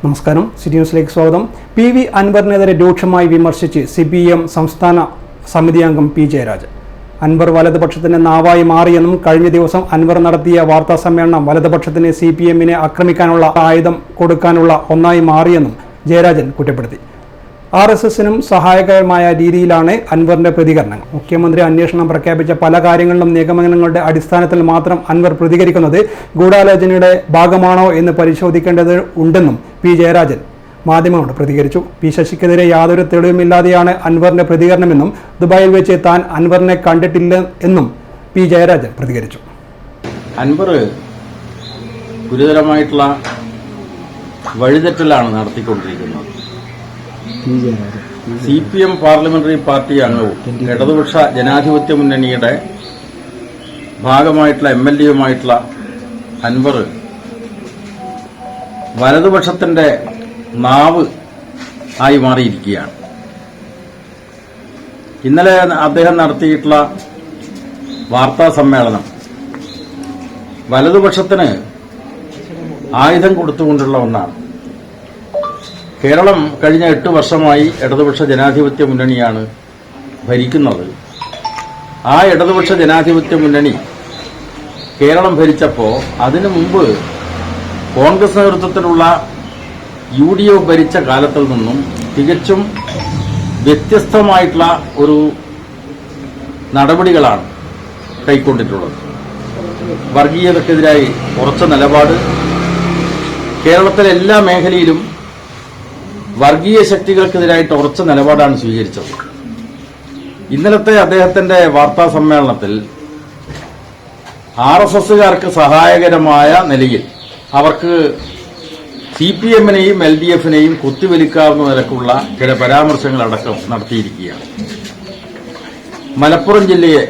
നമസ്കാരം. സിറ്റി ന്യൂസിലേക്ക് സ്വാഗതം. പി.വി. അൻവറിനെതിരെ രൂക്ഷമായി വിമർശിച്ച് CPM സംസ്ഥാന സമിതി അംഗം പി. ജയരാജൻ. അൻവർ വലതുപക്ഷത്തിന്റെ നാവായി മാറിയെന്നും കഴിഞ്ഞ ദിവസം അൻവർ നടത്തിയ വാർത്താ സമ്മേളനം വലതുപക്ഷത്തിന് CPM-നെ ആക്രമിക്കാനുള്ള ആയുധം കൊടുക്കാനുള്ള ഒന്നായി മാറിയെന്നും ജയരാജൻ കുറ്റപ്പെടുത്തി. RSS-നും സഹായകരമായ രീതിയിലാണ് അൻവറിന്റെ പ്രതികരണങ്ങൾ. മുഖ്യമന്ത്രി അന്വേഷണം പ്രഖ്യാപിച്ച പല കാര്യങ്ങളിലും നിഗമനങ്ങളുടെ അടിസ്ഥാനത്തിൽ മാത്രം അൻവർ പ്രതികരിക്കുന്നത് ഗൂഢാലോചനയുടെ ഭാഗമാണോ എന്ന് പരിശോധിക്കേണ്ടത് ഉണ്ടെന്നും പി. ജയരാജൻ മാധ്യമങ്ങളോട് പ്രതികരിച്ചു. പി. ശശിക്കെതിരെ യാതൊരു തെളിവുമില്ലാതെയാണ് അൻവറിന്റെ പ്രതികരണമെന്നും ദുബായിൽ വെച്ച് താൻ അൻവറിനെ കണ്ടിട്ടില്ല എന്നും പി. ജയരാജൻ പ്രതികരിച്ചു. അൻവർ ഗുരുതരമായിട്ടുള്ള വഴിതെറ്റലാണ് നടത്തിക്കൊണ്ടിരിക്കുന്നത്. CPM പാർലമെന്ററി പാർട്ടി അംഗവും ഇടതുപക്ഷ ജനാധിപത്യ മുന്നണിയുടെ ഭാഗമായിട്ടുള്ള MLA-യുമായിട്ടുള്ള അൻവർ വലതുപക്ഷത്തിന്റെ നാവ് ആയി മാറിയിരിക്കുകയാണ്. ഇന്നലെ അദ്ദേഹം നടത്തിയിട്ടുള്ള വാർത്താ സമ്മേളനം വലതുപക്ഷത്തിന് ആയുധം കൊടുത്തുകൊണ്ടുള്ള ഒന്നാണ്. കേരളം കഴിഞ്ഞ 8 വർഷമായി ഇടതുപക്ഷ ജനാധിപത്യ മുന്നണിയാണ് ഭരിക്കുന്നത്. ആ ഇടതുപക്ഷ ജനാധിപത്യ മുന്നണി കേരളം ഭരിച്ചപ്പോൾ അതിനു മുമ്പ് കോൺഗ്രസ് നേതൃത്വത്തിലുള്ള UDF ഭരിച്ച കാലത്തിൽ നിന്നും തികച്ചും വ്യത്യസ്തമായിട്ടുള്ള ഒരു നടപടികളാണ് കൈക്കൊണ്ടിട്ടുള്ളത്. വർഗീയതക്കെതിരായി ഉറച്ച നിലപാട്, കേരളത്തിലെ എല്ലാ മേഖലയിലും വർഗീയ ശക്തികൾക്കെതിരായിട്ട് ഉറച്ച നിലപാടാണ് സ്വീകരിച്ചത്. ഇന്നലത്തെ അദ്ദേഹത്തിന്റെ വാർത്താ സമ്മേളനത്തിൽ RSSകാർക്ക് സഹായകരമായ നിലയിൽ അവർക്ക് CPM-നെയും LDF-നെയും കുത്തിവലിക്കാവുന്ന നിലക്കുള്ള ചില പരാമർശങ്ങളടക്കം നടത്തിയിരിക്കുകയാണ്. മലപ്പുറം ജില്ലയെ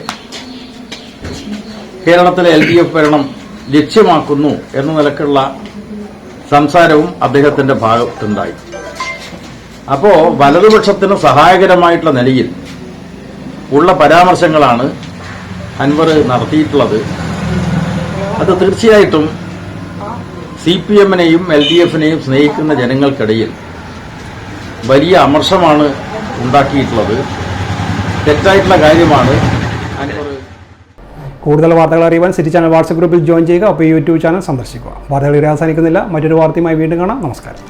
കേരളത്തിലെ LDF ഭരണം ലക്ഷ്യമാക്കുന്നു എന്ന നിലക്കുള്ള സംസാരവും അദ്ദേഹത്തിന്റെ ഭാഗത്തുണ്ടായി. അപ്പോ വലതുപക്ഷത്തിന് സഹായകരമായിട്ടുള്ള നിലയിൽ ഉള്ള പരാമർശങ്ങളാണ് അൻവർ നടത്തിയിട്ടുള്ളത്. അത് തീർച്ചയായിട്ടും CPM-നെയും LDF-നെയും സ്നേഹിക്കുന്ന ജനങ്ങൾക്കിടയിൽ വലിയ അമർഷമാണ് ഉണ്ടാക്കിയിട്ടുള്ളത്. തെറ്റായിട്ടുള്ള കാര്യമാണ് അൻവർ. കൂടുതൽ വാർത്തകൾ അറിയുവാൻ സിറ്റി ചാനൽ വാട്സ്ആപ്പ് ഗ്രൂപ്പിൽ ജോയിൻ ചെയ്യുക. അപ്പോൾ YouTube ചാനൽ സന്ദർശിക്കുക. വാർത്തകൾ അവസാനിക്കുന്നില്ല. മറ്റൊരു വാർത്തയുമായി വീണ്ടും കാണാം. നമസ്കാരം.